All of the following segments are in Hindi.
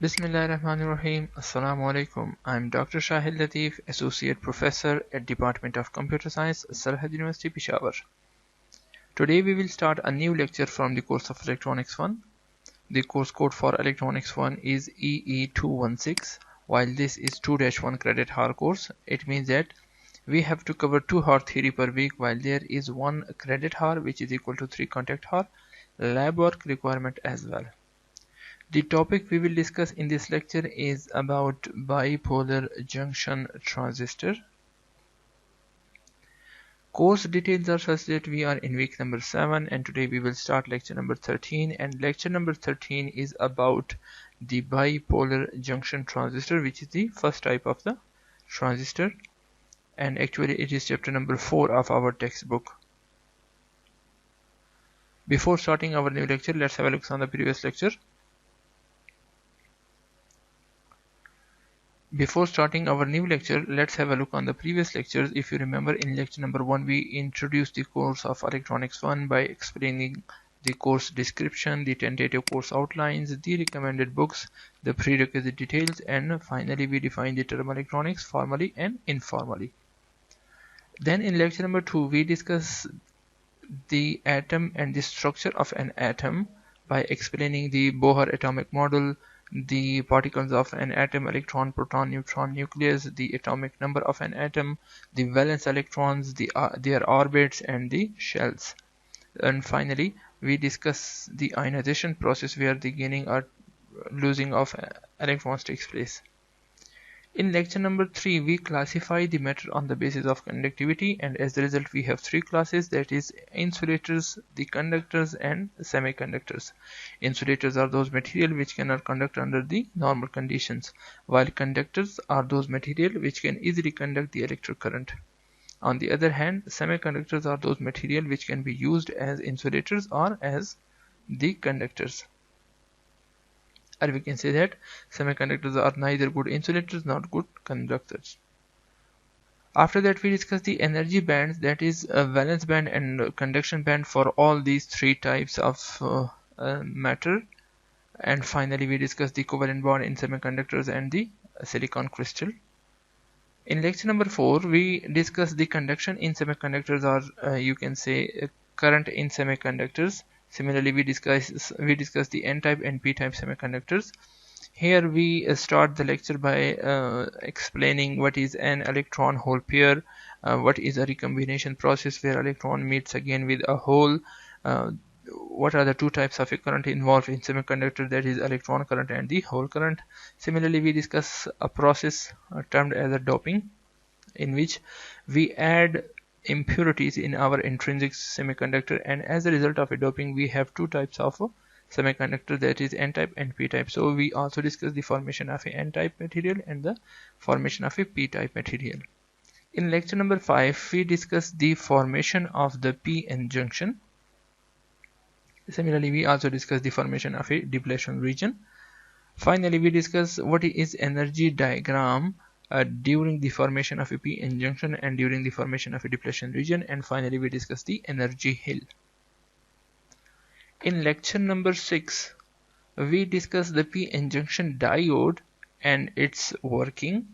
Bismillahirrahmanirrahim. Assalamu alaikum. I'm Dr. Shahid Latif, Associate Professor at Department of Computer Science, Sarhad University, Peshawar. Today we will start a new lecture from the course of Electronics 1. The course code for Electronics 1 is EE216. While this is 2-1 credit hour course, it means that we have to cover 2 hour theory per week, while there is 1 credit hour which is equal to 3 contact hour lab work requirement as well. The topic we will discuss in this lecture is about bipolar junction transistor. Course details are such that we are in week number 7 and today we will start lecture number 13, and lecture number 13 is about the bipolar junction transistor, which is the first type of the transistor, and actually it is chapter number 4 of our textbook. Before starting our new lecture, let's have a look on the previous lecture. Before starting our new lecture, let's have a look on the previous lectures. If you remember, in lecture number 1 we introduced the course of Electronics 1 by explaining the course description, the tentative course outlines, the recommended books, the prerequisite details, and finally we defined the term electronics formally and informally. Then in lecture number 2 we discussed the atom and the structure of an atom by explaining the Bohr atomic model, the particles of an atom, electron, proton, neutron, nucleus, the atomic number of an atom, the valence electrons, their orbits, and the shells. And finally, we discuss the ionization process where the gaining or losing of electrons takes place. In lecture number 3, we classify the matter on the basis of conductivity, and as a result we have 3 classes, that is insulators, the conductors, and semiconductors. Insulators are those material which cannot conduct under the normal conditions, while conductors are those material which can easily conduct the electric current. On the other hand, semiconductors are those material which can be used as insulators or as the conductors. Or we can say that semiconductors are neither good insulators nor good conductors. After that we discuss the energy bands, that is a valence band and conduction band for all these 3 types of matter. And finally we discuss the covalent bond in semiconductors and the silicon crystal. In lecture number 4 we discuss the conduction in semiconductors, or you can say current in semiconductors. Similarly, we discuss the n-type and p-type semiconductors. Here we start the lecture by explaining what is an electron hole pair, what is a recombination process where electron meets again with a hole, what are the 2 types of a current involved in semiconductor, that is electron current and the hole current. Similarly, we discuss a process termed as a doping, in which we add impurities in our intrinsic semiconductor, and as a result of a doping we have 2 types of semiconductor, that is n-type and p-type. So we also discuss the formation of a n-type material and the formation of a p-type material. In lecture number 5 we discuss the formation of the p-n junction. Similarly, we also discuss the formation of a depletion region. Finally, we discuss what is energy diagram during the formation of a p-n junction and during the formation of a depletion region, and finally we discuss the energy hill. In lecture number 6 we discuss the p-n junction diode and its working.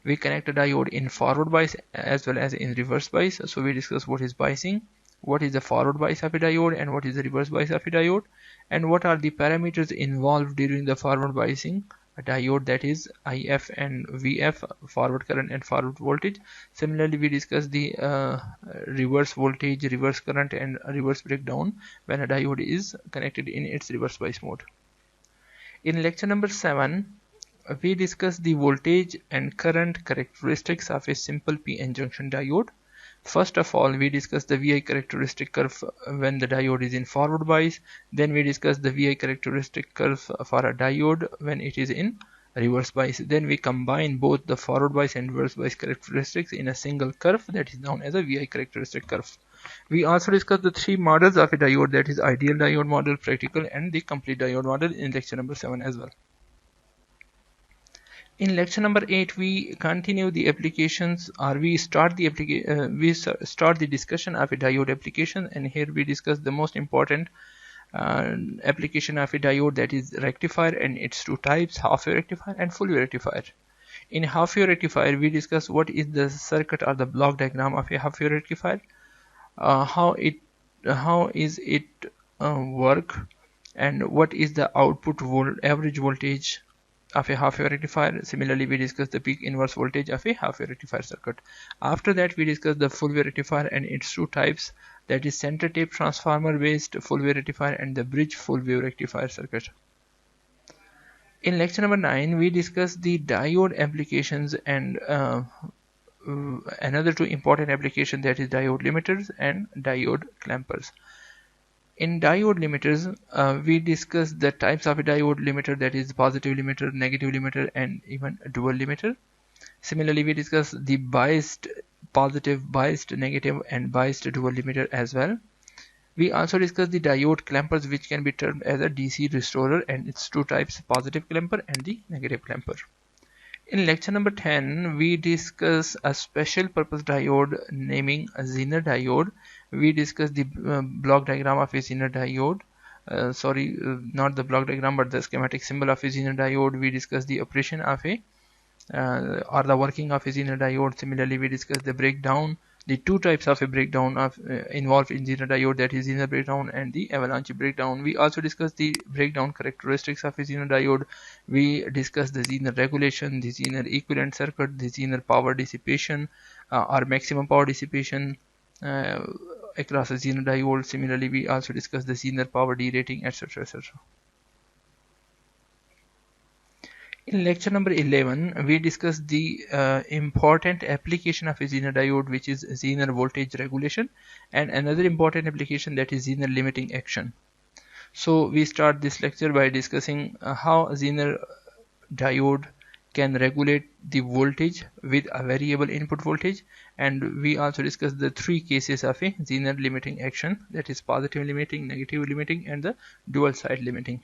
We connect a diode in forward bias as well as in reverse bias. So we discuss what is biasing, what is the forward bias of a diode, and what is the reverse bias of a diode, and what are the parameters involved during the forward biasing a diode, that is IF and VF, forward current and forward voltage. Similarly, we discuss the reverse voltage, reverse current, and reverse breakdown when a diode is connected in its reverse bias mode. In lecture number 7 we discuss the voltage and current characteristics of a simple p-n junction diode. First of all, we discuss the VI characteristic curve when the diode is in forward bias. Then we discuss the VI characteristic curve for a diode when it is in reverse bias. Then we combine both the forward bias and reverse bias characteristics in a single curve, that is known as a VI characteristic curve. We also discuss the 3 models of a diode, that is ideal diode model, practical, and the complete diode model, in lecture number 7 as well. In lecture number 8 we continue the applications, or we start the discussion of a diode application, and here we discuss the most important application of a diode, that is rectifier and its two types, half wave rectifier and full wave rectifier. In half wave rectifier, we discuss what is the circuit or the block diagram of a half wave rectifier, how is it work, and what is the output average voltage of a half wave rectifier. Similarly, we discuss the peak inverse voltage of a half wave rectifier circuit. After that, we discuss the full wave rectifier and its two types, that is center tape transformer based full wave rectifier and the bridge full wave rectifier circuit. In lecture number 9, we discuss the diode applications and another two important applications, that is diode limiters and diode clampers. In diode limiters, we discuss the types of a diode limiter, that is positive limiter, negative limiter, and even dual limiter. Similarly, we discuss the biased positive, biased negative, and biased dual limiter as well. We also discuss the diode clampers, which can be termed as a DC restorer, and its two types, positive clamper and the negative clamper. In lecture number 10, we discuss a special purpose diode naming a Zener diode. We discuss the block diagram of a Zener diode. Not the block diagram, but the schematic symbol of a Zener diode. We discuss the operation of a or the working of a Zener diode. Similarly, we discuss the breakdown, the two types of a breakdown of involved in Zener diode, that is Zener breakdown and the avalanche breakdown. We also discuss the breakdown characteristics of a Zener diode. We discuss the Zener regulation, the Zener equivalent circuit, the Zener power dissipation or maximum power dissipation across a Zener diode. Similarly, we also discuss the Zener power derating, etc., etc. In lecture number 11, we discuss the important application of a Zener diode, which is Zener voltage regulation, and another important application, that is Zener limiting action. So we start this lecture by discussing how Zener diode can regulate the voltage with a variable input voltage, and we also discuss the three cases of a Zener limiting action, that is positive limiting, negative limiting, and the dual side limiting.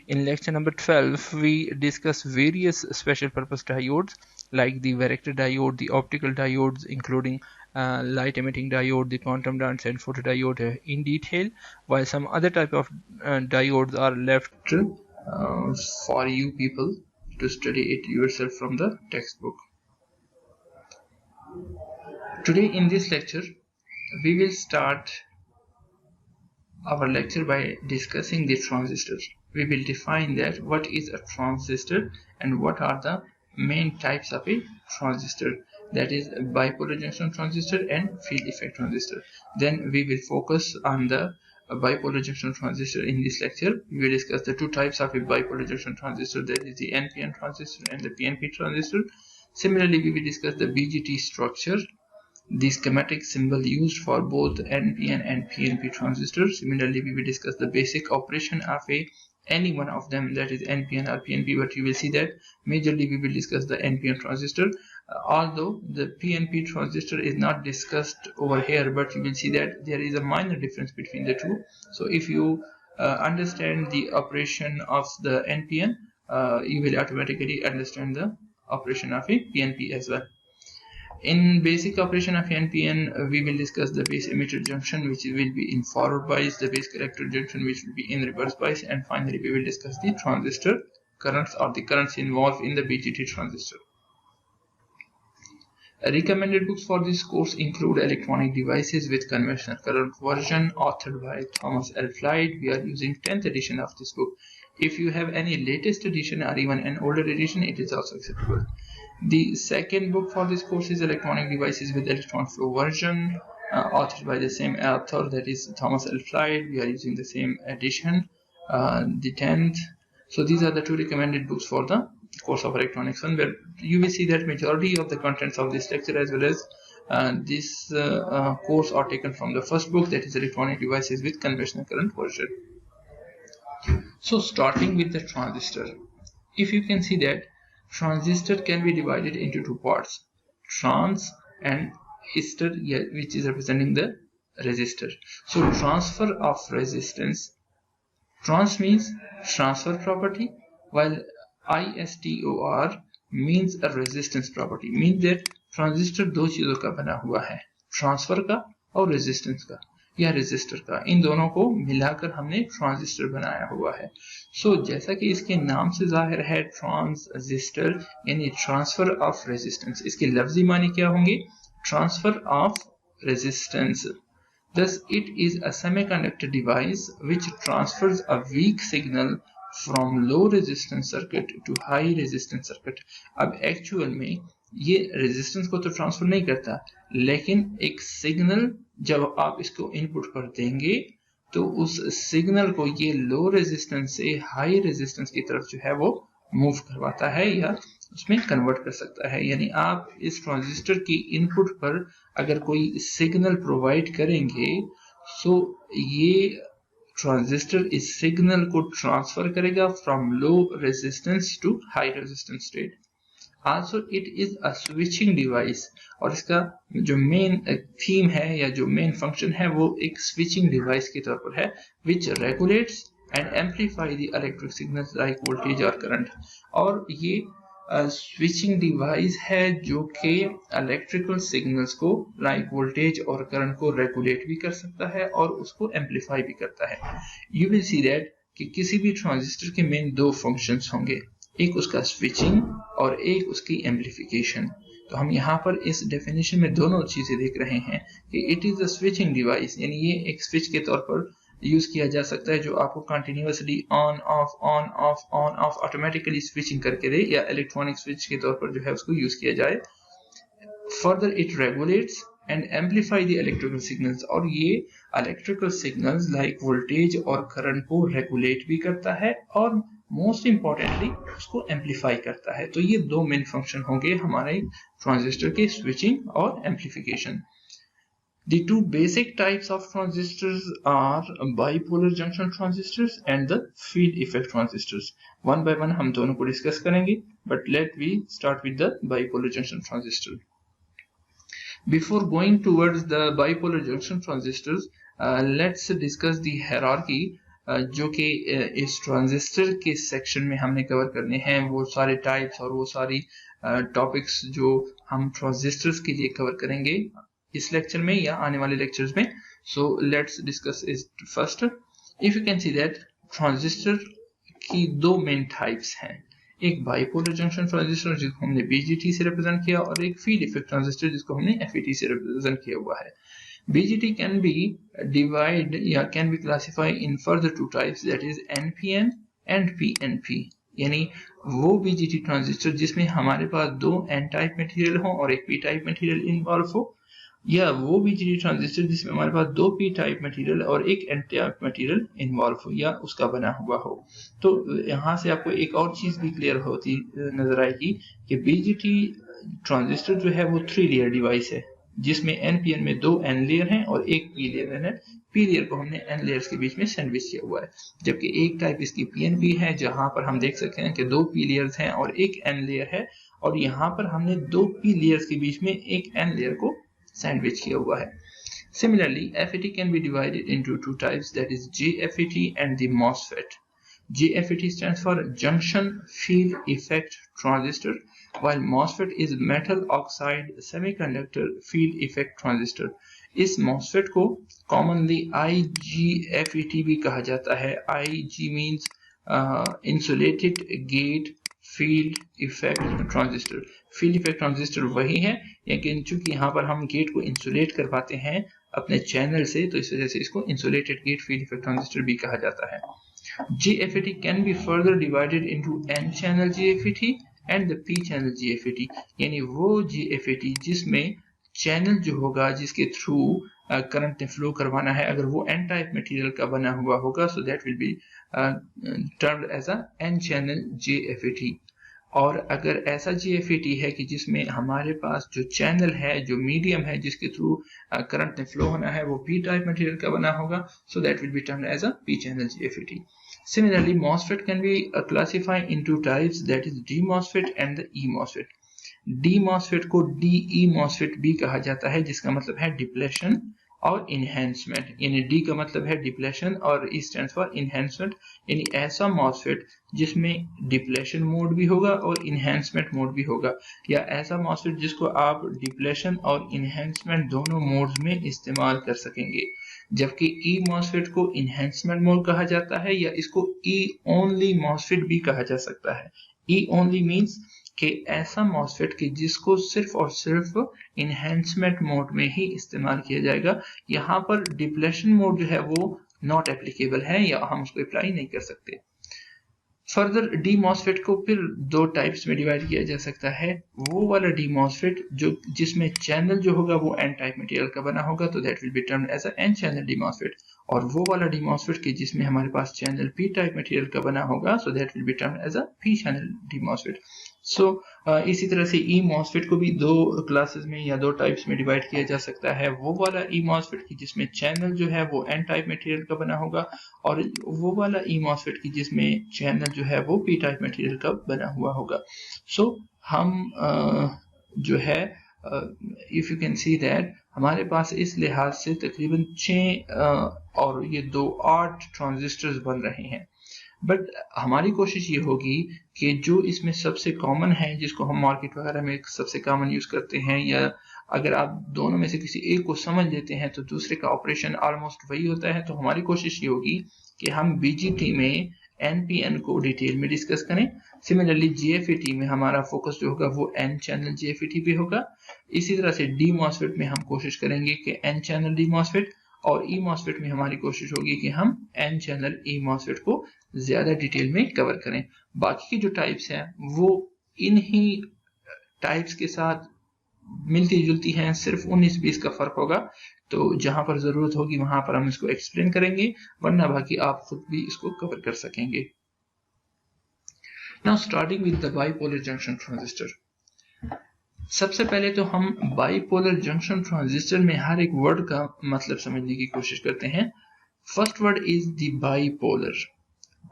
In lecture number 12, we discuss various special purpose diodes like the varactor diode, the optical diodes, including light emitting diode, the quantum dance, and photodiode in detail, while some other type of diodes are left for you people to study it yourself from the textbook. Today in this lecture, we will start our lecture by discussing the transistor. We will define that what is a transistor and what are the main types of a transistor, that is bipolar junction transistor and field effect transistor. Then we will focus on the bipolar junction transistor. In this lecture, we will discuss the two types of a bipolar junction transistor, that is the NPN transistor and the PNP transistor. Similarly, we will discuss the BJT structure, the schematic symbol used for both NPN and PNP transistors. Similarly, we will discuss the basic operation of any one of them, that is NPN or PNP, but you will see that majorly we will discuss the NPN transistor, although the PNP transistor is not discussed over here, but you will see that there is a minor difference between the two. So if you understand the operation of the NPN, you will automatically understand the operation of a PNP as well. In basic operation of NPN, we will discuss the base emitter junction, which will be in forward bias, the base collector junction, which will be in reverse bias, and finally we will discuss the transistor currents or the currents involved in the BJT transistor. Recommended books for this course include Electronic Devices with Conventional Current Version, authored by Thomas L. Floyd. We are using 10th edition of this book. If you have any latest edition or even an older edition, it is also acceptable. The second book for this course is Electronic Devices with Electron Flow Version, authored by the same author, that is Thomas L. Floyd. We are using the same edition, the 10th. So these are the two recommended books for the course of Electronics 1, where you will see that majority of the contents of this lecture as well as this course are taken from the first book, that is Electronic Devices with Conventional Current Version. So starting with the transistor, if you can see that transistor can be divided into two parts, trans and istor, which is representing the resistor. So transfer of resistance, trans means transfer property, while ISTOR means a resistance property, means that transistor दो चीजों का बना हुआ है, ट्रांसफर का और रेजिस्टेंस का. या रेजिस्टर का, इन दोनों को मिलाकर हमने ट्रांजिस्टर बनाया हुआ है। जैसा कि इसके नाम से जाहिर है, ट्रांजिस्टर यानी ट्रांसफर ऑफ रेजिस्टेंस, इसके लफ्जी मानी क्या होंगे? Transfer of resistance. Thus, it is a semiconductor device which transfers a weak signal from low resistance circuit to high resistance circuit. अब एक्चुअल में ये रेजिस्टेंस को तो ट्रांसफर नहीं करता, लेकिन एक सिग्नल जब आप इसको इनपुट पर देंगे तो उस सिग्नल को ये लो रेजिस्टेंस से हाई रेजिस्टेंस की तरफ जो है वो मूव करवाता है या उसमें कन्वर्ट कर सकता है। यानी आप इस ट्रांजिस्टर की इनपुट पर अगर कोई सिग्नल प्रोवाइड करेंगे तो ये ट्रांजिस्टर इस सिग्नल को ट्रांसफर करेगा from low resistance to high resistance state. Also it is a switching device, और इसका जो मेन थीम है या जो मेन फंक्शन है वो एक स्विचिंग डिवाइस के तौर पर है, which regulates and amplify the electric signals like voltage और करंट। और ये स्विचिंग डिवाइस है जो कि इलेक्ट्रिकल सिग्नल्स को लाइक वोल्टेज और करंट को रेगुलेट भी कर सकता है और उसको एम्पलीफाई भी करता है। यू विल सी दैट कि किसी भी ट्रांजिस्टर के मेन दो फंक्शंस होंगे, एक उसका स्विचिंग और एक उसकी एम्पलीफिकेशन। तो हम यहाँ पर इस डेफिनेशन में दोनों चीजें देख रहे हैं कि it is a switching device, यानी ये एक स्विच के तौर पर यूज किया जा सकता है जो आपको continuously on off automatically switching करके दे, या इलेक्ट्रॉनिक स्विच के तौर पर जो है उसको यूज किया जाए। Further it regulates and amplify the electrical signals, और ये इलेक्ट्रिकल सिग्नल्स लाइक वोल्टेज और करंट को रेगुलेट भी करता है और मोस्ट इंपॉर्टेंटली उसको एम्पलीफाई करता है। तो ये दो मेन फंक्शन होंगे हमारे ट्रांजिस्टर के, स्विचिंग और amplification. The two basic types of transistors are bipolar junction transistors and the field effect transistors. One by one हम दोनों को डिस्कस करेंगे, but let we start with the bipolar junction transistor. Before going towards the bipolar junction transistors, let's discuss the hierarchy जो कि इस ट्रांजिस्टर के सेक्शन में हमने कवर करने हैं, वो सारे टाइप्स और वो सारी टॉपिक्स जो हम ट्रांजिस्टर्स के लिए कवर करेंगे इस लेक्चर में या आने वाले लेक्चर्स में। So let's discuss it first. If you can see that transistor की दो मेन टाइप्स हैं, एक बाइपोलर जंक्शन ट्रांजिस्टर जिसको हमने बीजीटी से रिप्रेजेंट किया, और एक फील्ड इफेक्ट ट्रांजिस्टर जिसको हमने एफईटी से रिप्रेजेंट किया हुआ है। BJT can be divided या can be classified in further two types, that is NPN and PNP। यानी वो BJT ट्रांजिस्टर जिसमें हमारे पास दो N टाइप मटेरियल हो और एक P टाइप मटेरियल इन्वॉल्व हो, या वो BJT ट्रांजिस्टर जिसमें हमारे पास दो P टाइप मटेरियल और एक N टाइप मटेरियल इन्वॉल्व हो या उसका बना हुआ हो। तो यहाँ से आपको एक और चीज भी क्लियर होती नजर आएगी कि BJT ट्रांजिस्टर जो है वो 3 लेयर डिवाइस है, जिसमें NPN में दो N लेयर हैं और एक P लेयर है। P लेयर को हमने N लेयर्स के बीच में सैंडविच किया हुआ है, जबकि एक टाइप इसकी PNP है जहां पर हम देख सकते हैं कि दो P लेयर्स हैं और एक N लेयर है, और यहाँ पर हमने दो P लेयर्स के बीच में एक N लेयर को सैंडविच किया हुआ है। Similarly, FET can be divided into two types, that is JFET and the MOSFET. JFET stands for Junction Field Effect Transistor, while MOSFET is Metal Oxide Semiconductor Field Effect Transistor. इस MOSFET को commonly IGFET भी कहा जाता है। IG means Insulated Gate Field Effect Transistor। Field Effect Transistor वही है, लेकिन चूंकि यहाँ पर हम गेट को इंसुलेट करवाते हैं अपने चैनल से, तो इस वजह से इसको Insulated Gate Field Effect Transistor भी कहा जाता है। JFET can be further divided into N-channel JFET and the P-channel JFET, यानी वो JFET जिसमें चैनल जो होगा जिसके थ्रू करंट ने फ्लो करवाना है, अगर वो N टाइप मटेरियल का बना हुआ होगा, so that will be termed as a N-channel JFET। और अगर ऐसा JFET है कि जिसमें हमारे पास जो चैनल है, जो मीडियम है जिसके थ्रू करंट ने फ्लो होना है, वो P टाइप मटेरियल का बना होगा, so that will be termed as a P-channel JFET। Similarly, MOSFET can be classified into types, that is D-MOSFET and the E-MOSFET। D-MOSFET को DE-MOSFET भी कहा जाता है, जिसका मतलब है डिप्लेशन और इनहेंसमेंट। यानी D का मतलब है डिप्लेशन और E stands for इनहेंसमेंट, यानी ऐसा MOSFET जिसमें डिप्लेशन मोड भी होगा और इनहेंसमेंट मोड भी होगा, या ऐसा MOSFET जिसको आप डिप्लेशन और इनहेंसमेंट दोनों मोड्स में इस्तेमाल कर सकेंगे। जबकि ई मॉसफेट को इनहेंसमेंट मोड कहा जाता है या इसको ई ओनली मॉसफेट भी कहा जा सकता है। ई ओनली मींस कि ऐसा मॉसफेट कि जिसको सिर्फ और सिर्फ इनहेंसमेंट मोड में ही इस्तेमाल किया जाएगा। यहाँ पर डिप्लेशन मोड जो है वो नॉट एप्लीकेबल है या हम उसको अप्लाई नहीं कर सकते। फर्दर डी मॉसफेट को फिर दो टाइप्स में डिवाइड किया जा सकता है। वो वाला डी मॉसफेट जो जिसमें चैनल जो होगा वो एन टाइप मटेरियल का बना होगा तो that will be termed as a N channel D MOSFET, और वो वाला डी मॉसफेट की जिसमें हमारे पास चैनल पी टाइप मटेरियल का बना होगा so that will be termed as a P channel D MOSFET. So इसी तरह से ई मॉसफेट को भी दो क्लासेस में या दो टाइप्स में डिवाइड किया जा सकता है। वो वाला ई मॉसफेट की जिसमें चैनल जो है वो एन टाइप मटेरियल का बना होगा, और वो वाला ई मॉसफेट की जिसमें चैनल जो है वो पी टाइप मटेरियल का बना हुआ होगा। सो हम जो है if you can see that हमारे पास इस लिहाज से तकरीबन 6 और ये 8 ट्रांजिस्टर्स बन रहे हैं। बट हमारी कोशिश ये होगी कि जो इसमें सबसे कॉमन है, जिसको हम मार्केट वगैरह में सबसे कॉमन यूज करते हैं, या अगर आप दोनों में से किसी एक को समझ लेते हैं तो दूसरे का ऑपरेशन ऑलमोस्ट वही होता है। तो हमारी कोशिश ये होगी कि हम बीजीटी में एनपीएन को डिटेल में डिस्कस करें। सिमिलरली जीएफईटी में हमारा फोकस जो होगा वो एन चैनल जीएफईटी पे होगा। इसी तरह से डी मॉसफेट में हम कोशिश करेंगे कि एन चैनल डी मॉसफेट, और ई मॉसफेट में हमारी कोशिश होगी कि हम एन चैनल ई मॉसफेट को ज्यादा डिटेल में कवर करें। बाकी की जो टाइप्स हैं वो इन्हीं टाइप्स के साथ मिलती जुलती हैं, सिर्फ 19-20 का फर्क होगा। तो जहां पर जरूरत होगी वहां पर हम इसको एक्सप्लेन करेंगे, वरना बाकी आप खुद भी इसको कवर कर सकेंगे। Now starting with the bipolar junction transistor. सबसे पहले तो हम बाइपोलर जंक्शन ट्रांजिस्टर में हर एक वर्ड का मतलब समझने की कोशिश करते हैं। First word is the bipolar.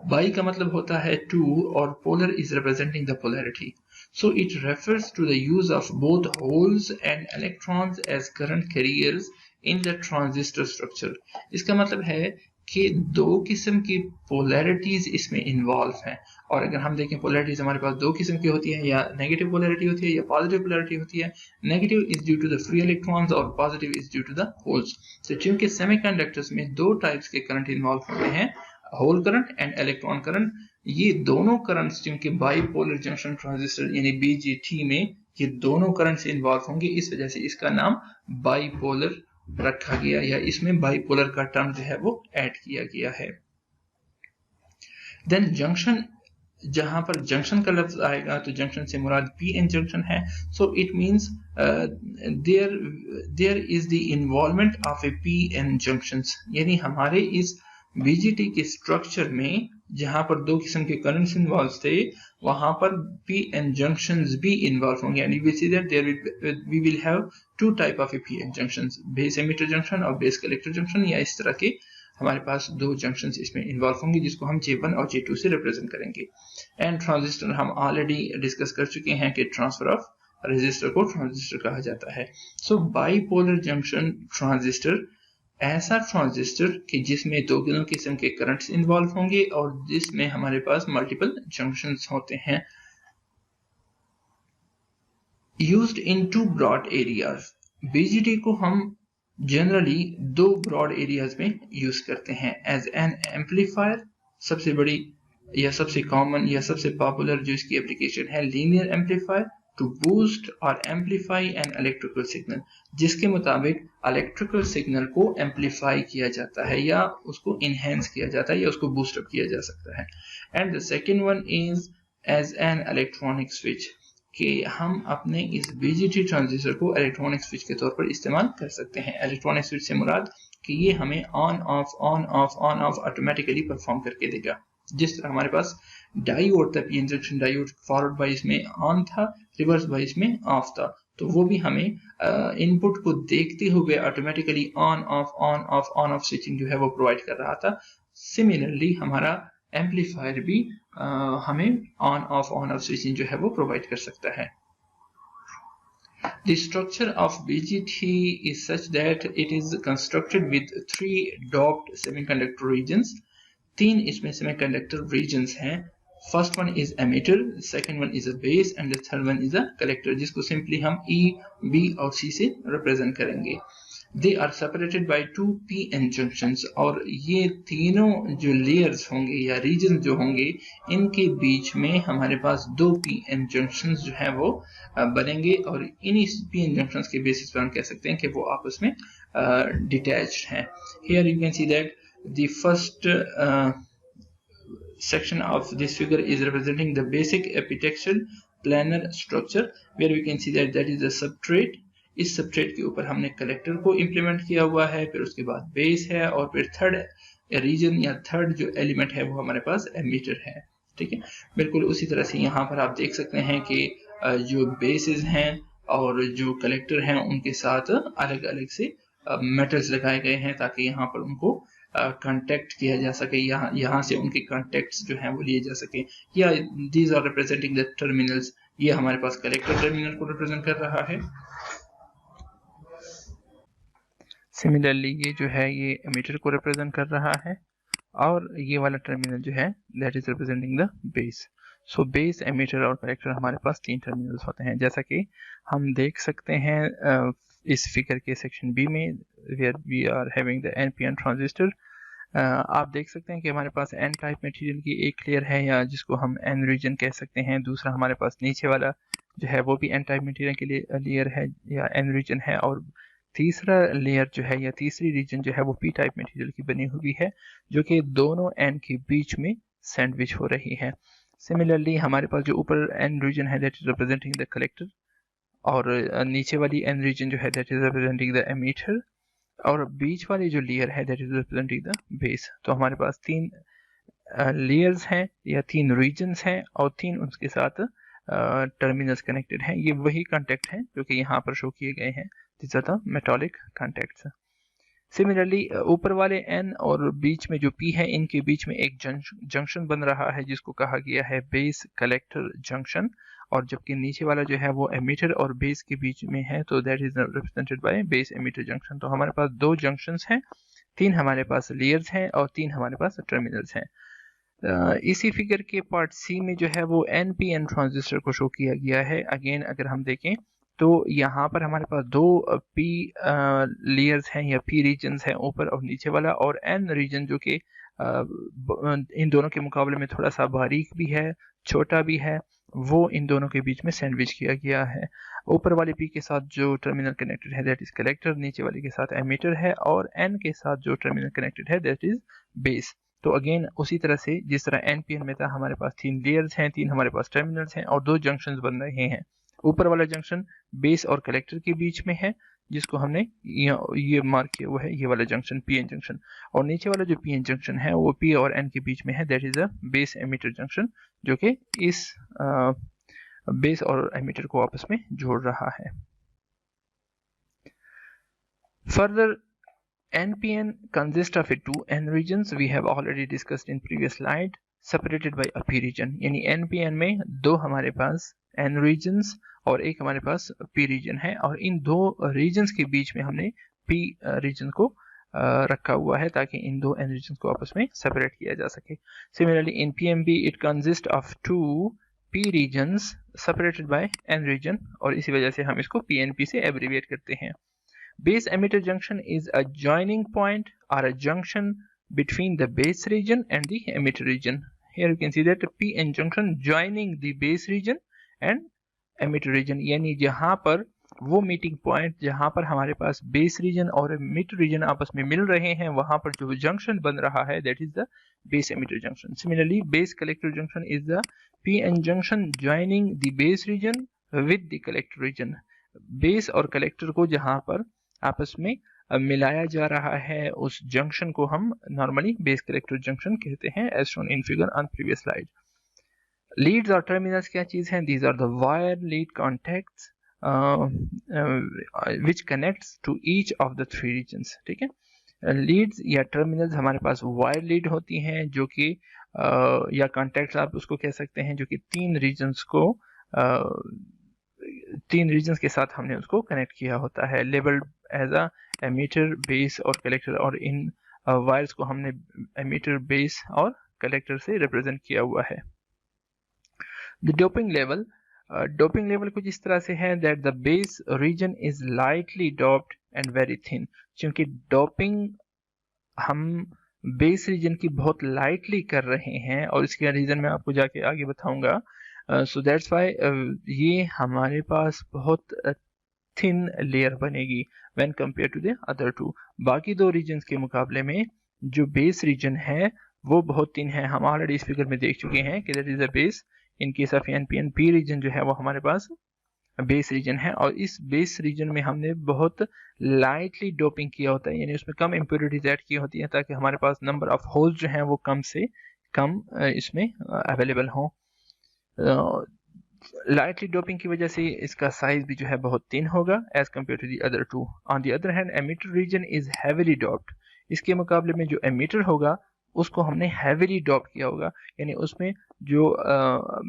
By का मतलब होता है टू, और polar is representing the polarity. So it refers to the use of both holes and electrons as current carriers in the transistor structure. इसका मतलब है कि दो किस्म की पोलैरिटीज इसमें इन्वॉल्व हैं। और अगर हम देखें पोलैरिटीज हमारे पास दो किस्म की होती है, या नेगेटिव पोलैरिटी होती है या पॉजिटिव पोलैरिटी होती है। Negative is due to the free electrons और positive is due to the holes. तो चूंकि सेमीकंडक्टर्स में दो टाइप्स के करंट इन्वॉल्व होते हैं, hole current and electron current, ये दोनों करंट्स जिनके बाइपोलर जंक्शन ट्रांजिस्टर यानी बीजीटी में ये दोनों करंट्स इन्वॉल्व होंगे, इस वजह से इसका नाम बाइपोलर रखा गया, या इसमें बाइपोलर का टर्म जो है वो ऐड किया गया है। देन जंक्शन, जहां पर जंक्शन का लफ्ज आएगा तो जंक्शन से मुराद पी एन जंक्शन है। So it means there is the involvement of a P N junctions, यानी हमारे इस बीजीटी के स्ट्रक्चर में जहां पर दो किस्म के करंट्स इन्वॉल्व थे, वहां पर पी एन जंक्शंस भी इन्वॉल्व होंगे। And we see that we will have two type of P N junctions, base emitter junction और बेस कलेक्टर जंक्शन, या इस तरह के हमारे पास दो जंक्शंस इसमें इन्वॉल्व होंगे जिसको हम J1 और J2 से रिप्रेजेंट करेंगे। एंड ट्रांजिस्टर हम ऑलरेडी डिस्कस कर चुके हैं कि ट्रांसफर ऑफ रेजिस्टर को ट्रांजिस्टर कहा जाता है। सो बाइपोलर जंक्शन ट्रांजिस्टर ऐसा ट्रांजिस्टर कि जिसमें दो किस्म के करंट्स इन्वॉल्व होंगे और जिसमें हमारे पास मल्टीपल जंक्शंस होते हैं। Used in two broad areas, BJT को हम जनरली दो ब्रॉड एरियाज में यूज करते हैं। एज एन एम्पलीफायर, सबसे बड़ी या सबसे कॉमन या सबसे पॉपुलर जो इसकी एप्लीकेशन है लीनियर एम्पलीफायर, टू बूस्ट और एम्पलीफाई एन इलेक्ट्रिकल सिग्नल, जिसके मुताबिक इलेक्ट्रिकल सिग्नल को एम्पलीफाई किया जाता है या उसको इनहेंस किया जाता है या उसको बूस्ट अप किया जा सकता है। And the second one is as an electronic switch, कि हम अपने इस बीजीटी ट्रांजिस्टर को इलेक्ट्रॉनिक स्विच के तौर पर इस्तेमाल कर सकते हैं। इलेक्ट्रॉनिक स्विच से मुराद कि ये हमें on off on off on off automatically perform करके देगा। जिस तरह हमारे पास डायोड था, पीएन जंक्शन डायोड, फॉरवर्ड बाइस में ऑन था, रिवर्स बाइस में ऑफ था, तो वो भी हमें इनपुट को देखते हुए ऑटोमेटिकली ऑन ऑफ स्विचिंग जो है वो प्रोवाइड कर रहा था। सिमिलरली हमारा एम्पलीफायर भी हमें ऑन ऑफ स्विचिंग जो है वो प्रोवाइड कर सकता है। The structure of BGT is such that it is constructed with 3 doped semiconductor regions. 3 इसमें semiconductor regions हैं। First one is emitter, second one is a base and the third one is a collector, जिसको simply हम E, B और C से represent करेंगे। They are separated by 2 PN junctions, और ये तीनों जो लेयर्स होंगे या रीजन जो होंगे, इनके बीच में हमारे पास 2 पीएन जंक्शंस जो है वो बनेंगे, और इन्हीं पीएन जंक्शंस के बेसिस पर हम कह सकते हैं कि वो आपस में डिटैच्ड हैं। Here you can see that the first section of this figure is representing the basic epitaxial planar structure, where we can see that is the substrate. इस सबस्ट्रेट के ऊपर हमने कलेक्टर को इंप्लीमेंट किया हुआ है, फिर उसके बाद बेस है, और फिर थर्ड रीजन या थर्ड जो एलिमेंट है वो हमारे पास एमीटर है। ठीक है, बिल्कुल उसी तरह से यहाँ पर आप देख सकते हैं कि जो बेसिस हैं और जो कलेक्टर हैं उनके साथ अलग अलग से मेटल्स लगाए गए हैं ताकि यहाँ पर उनको कांटेक्ट किया जा सके, यहाँ से उनके कांटेक्ट्स जो हैं वो लिए जा सके। या these are representing the terminals, ये हमारे पास कलेक्टर टर्मिनल को रिप्रेजेंट कर रहा है। सिमिलरली ये जो है ये एमीटर को रिप्रेजेंट कर रहा है, और ये वाला टर्मिनल जो है that is representing the base. So base, emitter और कलेक्टर हमारे पास 3 टर्मिनल्स होते हैं, जैसा कि हम देख सकते हैं इस फिगर के सेक्शन बी में, where we are having the NPN transistor. आप देख सकते हैं कि हमारे पास एन टाइप मटेरियल की एक लेयर है, या जिसको हम एन रीजन कह सकते हैं। दूसरा हमारे पास नीचे वाला जो है वो भी एन टाइप मटेरियल के लिए लेयर है या एन रीजन है, और तीसरा लेयर जो है या तीसरी रीजन जो है वो पी टाइप मटेरियल की बनी हुई है, जो कि दोनों एन के बीच में सैंडविच हो रही है। सिमिलरली हमारे पास जो ऊपर एन रीजन है that is representing the collector, और नीचे वाली एन रीजन जो है that is representing the emitter, और बीच वाली जो लेयर है that is representing the base. तो हमारे पास 3 लेयर्स हैं या 3 रीजन्स हैं, और 3 उसके साथ टर्मिनल्स कनेक्टेड हैं। ये वही कॉन्टेक्ट हैं जो कि यहाँ पर शो किए गए हैं, these are the metallic contacts. Similarly ऊपर वाले N और बीच में जो P है, इनके बीच में एक जंक्शन बन रहा है जिसको कहा गया है बेस कलेक्टर जंक्शन, और जबकि नीचे वाला जो है वो एमीटर और बेस के बीच में है, तो that is represented by base emitter junction. तो हमारे पास 2 जंक्शंस हैं, 3 हमारे पास लेयर्स हैं और 3 हमारे पास टर्मिनल्स हैं। इसी फिगर के पार्ट सी में जो है वो NPN ट्रांजिस्टर को शो किया गया है। अगेन अगर हम देखें तो यहाँ पर हमारे पास 2 P लेयर्स हैं या P रीजन्स हैं, ऊपर और नीचे वाला, और N रीजन जो कि इन दोनों के मुकाबले में थोड़ा सा बारीक भी है, छोटा भी है, वो इन दोनों के बीच में सैंडविच किया गया है। ऊपर वाले P के साथ जो टर्मिनल कनेक्टेड है दैट इज कलेक्टर, नीचे वाले के साथ एमीटर है, और N के साथ जो टर्मिनल कनेक्टेड है दैट इज बेस। तो अगेन उसी तरह से जिस तरह NPN में था, हमारे पास 3 लेयर्स हैं, 3 हमारे पास टर्मिनल्स हैं, और 2 जंक्शंस बन रहे हैं। ऊपर वाला जंक्शन बेस और कलेक्टर के बीच में है, जिसको हमने ये मार्क किया हुआ है, ये वाला जंक्शन PN जंक्शन, और नीचे वाला जो PN जंक्शन है वो P और N के बीच में है, that is a base emitter junction, जो कि इस बेस और एमीटर को आपस में जोड़ रहा है। Further NPN consists of 2 N regions we have already discussed in previous slide, separated by a P region। यानी NPN में 2 हमारे पास N regions और एक हमारे पास P region है, और इन 2 regions के बीच में हमने P region को रखा हुआ है ताकि इन 2 N regions को आपस में separate किया जा सके। Similarly in PMB it consists of 2 P regions separated by N region, और इसी वजह से हम इसको PNP से abbreviate करते हैं। Base emitter junction is a joining point or a junction between the base region and the emitter region. Here you can see that PN junction joining the base region and emitter region, यानी जहां पर वो मीटिंग पॉइंट जहां पर हमारे पास बेस रीजन और एमिटर रीजन आपस में मिल रहे हैं, वहां पर जो जंक्शन बन रहा है that is the base emitter junction. Similarly base collector junction is the PN junction joining the base region with the collector region। Base और कलेक्टर को जहां पर आपस में मिलाया जा रहा है, उस जंक्शन को हम नॉर्मली बेस कलेक्टर जंक्शन कहते हैं, as shown in figure on previous slide. Leads और टर्मिनल्स क्या चीज हैं? These are the wire lead contacts which connects to each of the 3 regions. ठीक है, लीड्स या टर्मिनल्स हमारे पास वायर लीड होती हैं जो कि या कॉन्टैक्ट्स आप उसको कह सकते हैं, जो कि 3 रीजन्स को 3 रीजन्स के साथ हमने उसको कनेक्ट किया होता है, labelled as a emitter, base और कलेक्टर, और इन वायर्स को हमने एमीटर, बेस और कलेक्टर से रिप्रेजेंट किया हुआ है। The doping level doping level कुछ इस तरह से है that the base region is lightly doped and very thin. क्योंकि डोपिंग हम बेस रीजन की बहुत लाइटली कर रहे हैं और इसके रीजन मैं आपको जाके आगे बताऊंगा। सो दैट्स व्हाई ये हमारे पास बहुत थिन लेयर बनेगी when compare to the other two. बाकी दो रीजन्स के मुकाबले में जो बेस रीजन है वो बहुत थिन है। हम ऑलरेडी इस फिगर में देख चुके हैं कि that is a base in case of NPN. P region जो है वो हमारे पास बेस रीजन है और इस बेस रीजन में हमने बहुत लाइटली डोपिंग किया होता है, यानी उसमें कम इम्प्योरिटीज ऐड की होती है ताकि हमारे पास नंबर ऑफ होल्स जो हैं वो कम से कम इसमें अवेलेबल हों। लाइटली डोपिंग की वजह से इसका साइज भी जो है बहुत थिन होगा as compare to the other two. On the other hand emitter region is heavily doped. इसके मुकाबले में जो एमिटर होगा उसको हमने हैवीली डॉप किया होगा, यानी उसमें जो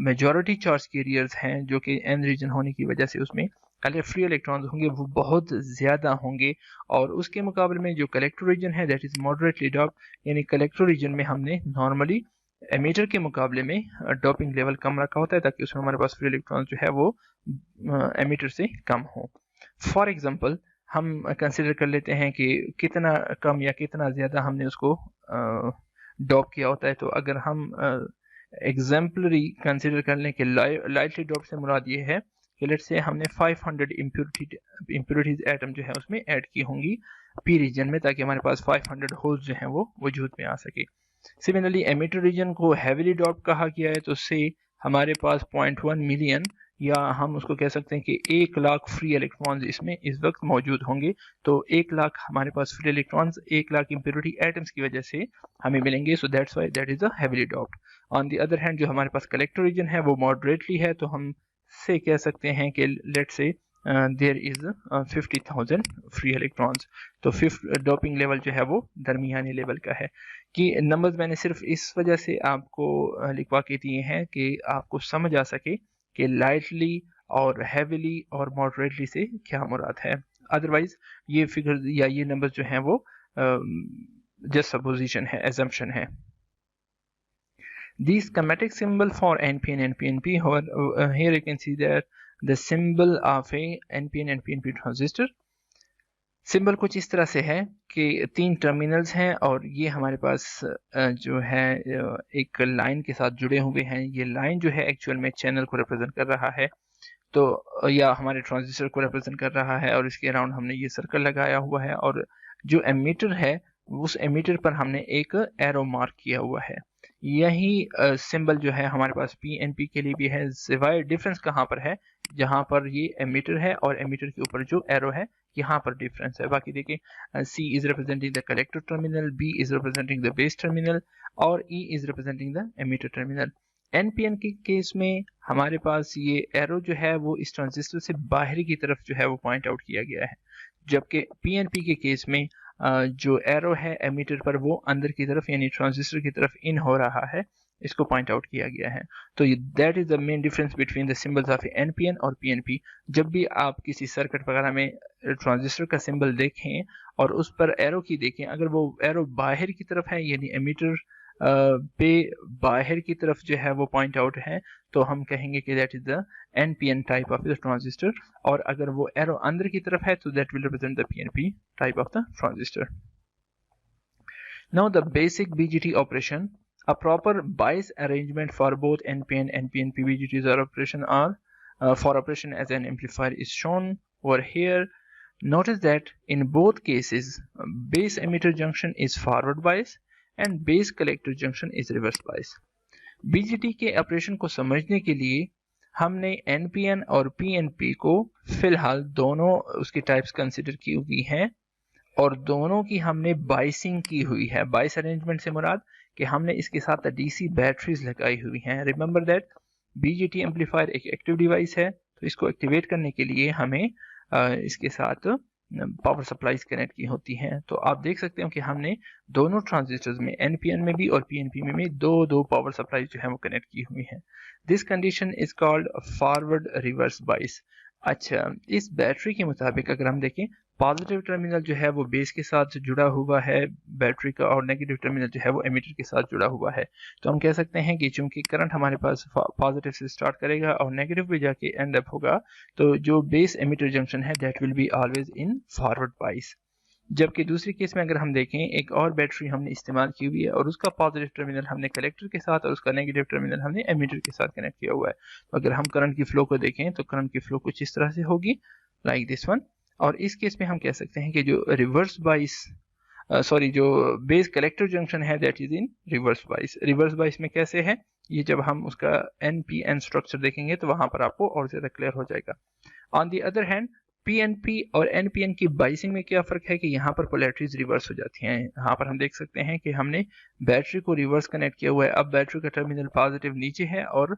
मेजॉरिटी चार्ज कैरियर्स हैं जो कि एन रीजन होने की वजह से उसमें फ्री इलेक्ट्रॉन्स होंगे वो बहुत ज़्यादा होंगे। और उसके मुकाबले में जो कलेक्टर रीजन है दैट इज़ मॉडरेटली डॉप, यानी कलेक्टर रीजन में हमने नॉर्मली एमीटर के मुकाबले में डॉपिंग लेवल कम रखा होता है ताकि उसमें हमारे पास फ्री इलेक्ट्रॉन्स जो है वो एमीटर से कम हो। फॉर एग्जांपल हम कंसिडर कर लेते हैं कि कितना कम या कितना ज़्यादा हमने उसको डॉप किया होता है। तो अगर हम एग्जाम्पलरी कंसिडर कर लें कि लाइटली डॉप से मुराद ये है कि लेट्स से हमने 500 इम्प्योरिटीज एटम जो है उसमें ऐड की होंगी पी रीजन में ताकि हमारे पास 500 होल्स जो हैं वो वजूद में आ सके। सिमिलरली एमिटर रीजन को हैवीली डॉप कहा गया है तो से हमारे पास 0.1 मिलियन या हम उसको कह सकते हैं कि 1 लाख फ्री इलेक्ट्रॉन्स इसमें इस वक्त मौजूद होंगे। तो 1 लाख हमारे पास free electrons 1 lakh impurity atoms की वजह से हमें मिलेंगे। So that's why that is a heavily doped. On the other hand जो हमारे पास कलेक्टर रीजन है वो मॉडरेटली है, तो हम से कह सकते हैं कि let's say there is 50,000 free electrons. तो फिफ्थ डोपिंग लेवल जो है वो दरमियानी लेवल का है। कि नंबर्स मैंने सिर्फ इस वजह से आपको लिखवा के दिए हैं कि आपको समझ आ सके कि लाइटली और हैवीली और मॉडरेटली से क्या मुराद है। अदरवाइज ये फिगर या ये नंबर्स जो हैं वो जस्ट सपोजिशन है, एजम्पशन है। The schematic symbol for NPN and PNP, here you can see that the symbol of a NPN and PNP transistor. Symbol कुछ इस तरह से है कि 3 टर्मिनल्स हैं और ये हमारे पास जो है एक लाइन के साथ जुड़े हुए हैं। ये लाइन जो है एक्चुअल में चैनल को रिप्रेजेंट कर रहा है, तो या हमारे ट्रांजिस्टर को रिप्रेजेंट कर रहा है और इसके अराउंड हमने ये सर्कल लगाया हुआ है और जो एमीटर है उस एमीटर पर हमने एक एरो मार्क किया हुआ है। यही सिंबल जो है हमारे पास पीएनपी के लिए भी है। सिवाय डिफरेंस कहाँ पर है, जहाँ पर ये एमीटर है और एमीटर के ऊपर जो एरो है यहाँ पर डिफरेंस है। बाकी देखिए C is representing the collector terminal, B is representing the base terminal और E is representing the emitter terminal. NPN के केस में हमारे पास ये एरो जो है वो इस ट्रांजिस्टर से बाहरी की तरफ जो है वो पॉइंट आउट किया गया है, जबकि पीएनपी के केस में जो एरो है एमीटर पर वो अंदर की तरफ यानी ट्रांजिस्टर की तरफ इन हो रहा है, इसको पॉइंट आउट किया गया है। तो that is the main difference between the symbols of NPN और पीएनपी। जब भी आप किसी सर्किट वगैरह में ट्रांजिस्टर का सिंबल देखें और उस पर एरो की देखें, अगर वो एरो बाहर की तरफ है यानी एमीटर पे बाहर की तरफ जो है वो पॉइंट आउट है, तो हम कहेंगे कि that is the NPN type of the transistor. और अगर वो एरो अंदर की तरफ है तो that will represent the PNP type of the transistor. Now the basic BGT operation, a proper bias arrangement for both NPN and PNP BGTs are for operation as an amplifier is shown over here. Notice that in both cases base emitter junction is forward bias and base collector junction is reverse bias. BGT के ऑपरेशन को समझने के लिए हमने NPN और PNP को फिलहाल दोनों उसकी टाइप्स कंसिडर की हुई हैं और दोनों की हमने बाइसिंग की हुई है। बाइस अरेंजमेंट से मुराद कि हमने इसके साथ डीसी बैटरीज लगाई हुई हैं। रिमेंबर दैट बीजीटी एम्पलीफायर एक एक्टिव डिवाइस है, तो इसको एक्टिवेट करने के लिए हमें इसके साथ पावर सप्लाईज कनेक्ट की होती हैं। तो आप देख सकते हो कि हमने दोनों ट्रांजिस्टर्स में एनपीएन में भी और पीएनपी में भी दो पावर सप्लाई जो है वो कनेक्ट की हुई है। This condition is called forward reverse bias. अच्छा, इस बैटरी के मुताबिक अगर हम देखें पॉजिटिव टर्मिनल जो है वो बेस के साथ जुड़ा हुआ है बैटरी का, और नेगेटिव टर्मिनल जो है वो एमिटर के साथ जुड़ा हुआ है। तो हम कह सकते हैं कि चूंकि करंट हमारे पास पॉजिटिव से स्टार्ट करेगा और नेगेटिव पे जाके एंड अप होगा, तो जो बेस एमिटर जंक्शन है that will be always in forward बाइस। जबकि दूसरी केस में अगर हम देखें, एक और बैटरी हमने इस्तेमाल की हुई है और उसका पॉजिटिव टर्मिनल हमने कलेक्टर के साथ और उसका नेगेटिव टर्मिनल हमने एमिटर के साथ कनेक्ट किया हुआ है। तो अगर हम करंट की फ्लो को देखें तो करंट की फ्लो कुछ इस तरह से होगी, लाइक दिस वन। और इस केस में हम कह सकते हैं कि जो रिवर्स बाइस जो बेस कलेक्टर जंक्शन है that is in reverse bias. Reverse bias में कैसे है, ये जब हम उसका NPN स्ट्रक्चर देखेंगे तो वहां पर आपको और ज्यादा क्लियर हो जाएगा। On the other hand PNP और NPN की बाइसिंग में क्या फर्क है कि यहाँ पर पोलैरिटीज रिवर्स हो जाती हैं। यहाँ पर हम देख सकते हैं कि हमने बैटरी को रिवर्स कनेक्ट किया हुआ है। अब बैटरी का टर्मिनल पॉजिटिव नीचे है और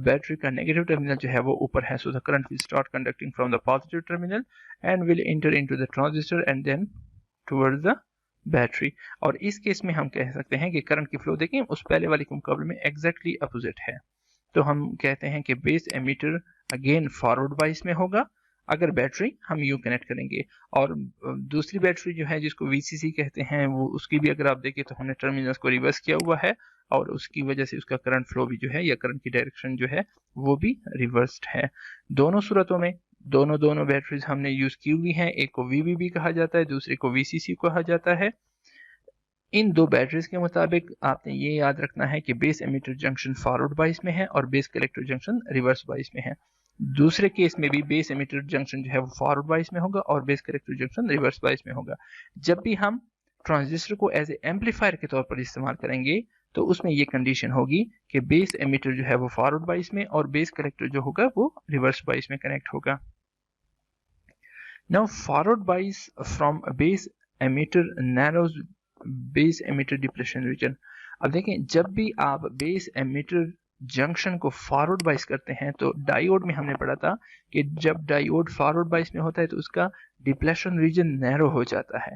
बैटरी का नेगेटिव टर्मिनल जो है वो ऊपर है। So the current will start conducting from the positive terminal and will enter into the transistor and then towards the battery. और इस केस में हम कह सकते हैं कि करंट की फ्लो देखें उस पहले वाले के मुकाबले में एग्जैक्टली अपोजिट है। तो हम कहते हैं कि बेस एमीटर अगेन फॉरवर्ड बाइस में होगा अगर बैटरी हम यू कनेक्ट करेंगे, और दूसरी बैटरी जो है जिसको VCC कहते हैं वो उसकी भी अगर आप देखें तो हमने टर्मिनल्स को रिवर्स किया हुआ है और उसकी वजह से उसका करंट फ्लो भी जो है या करंट की डायरेक्शन जो है वो भी रिवर्स्ड है। दोनों सूरतों में दोनों बैटरीज हमने यूज की हुई हैं। एक को VBB कहा जाता है, दूसरे को VCC कहा जाता है। इन दो बैटरीज के मुताबिक आपने ये याद रखना है कि बेस एमिटर जंक्शन फॉरवर्ड बाइस में है और base collector junction reverse bias में है। दूसरे केस में भी बेस एमिटर जंक्शन जो है वो फॉरवर्ड बाइस में होगा और base collector junction reverse bias में होगा। जब भी हम ट्रांजिस्टर को एज ए एम्पलीफायर के तौर पर इस्तेमाल करेंगे तो उसमें ये कंडीशन होगी कि बेस एमिटर जो है वो फॉरवर्ड बाइस में और बेस कलेक्टर जो होगा वो रिवर्स बाइस में कनेक्ट होगा। नाउ फॉरवर्ड बाइस from base emitter narrows base emitter depletion region. अब देखें, जब भी आप बेस एमिटर जंक्शन को फॉरवर्ड बाइस करते हैं तो डायोड में हमने पढ़ा था कि जब डायोड फॉरवर्ड बाइस में होता है तो उसका डिप्लेशन रीजन नैरो हो जाता है।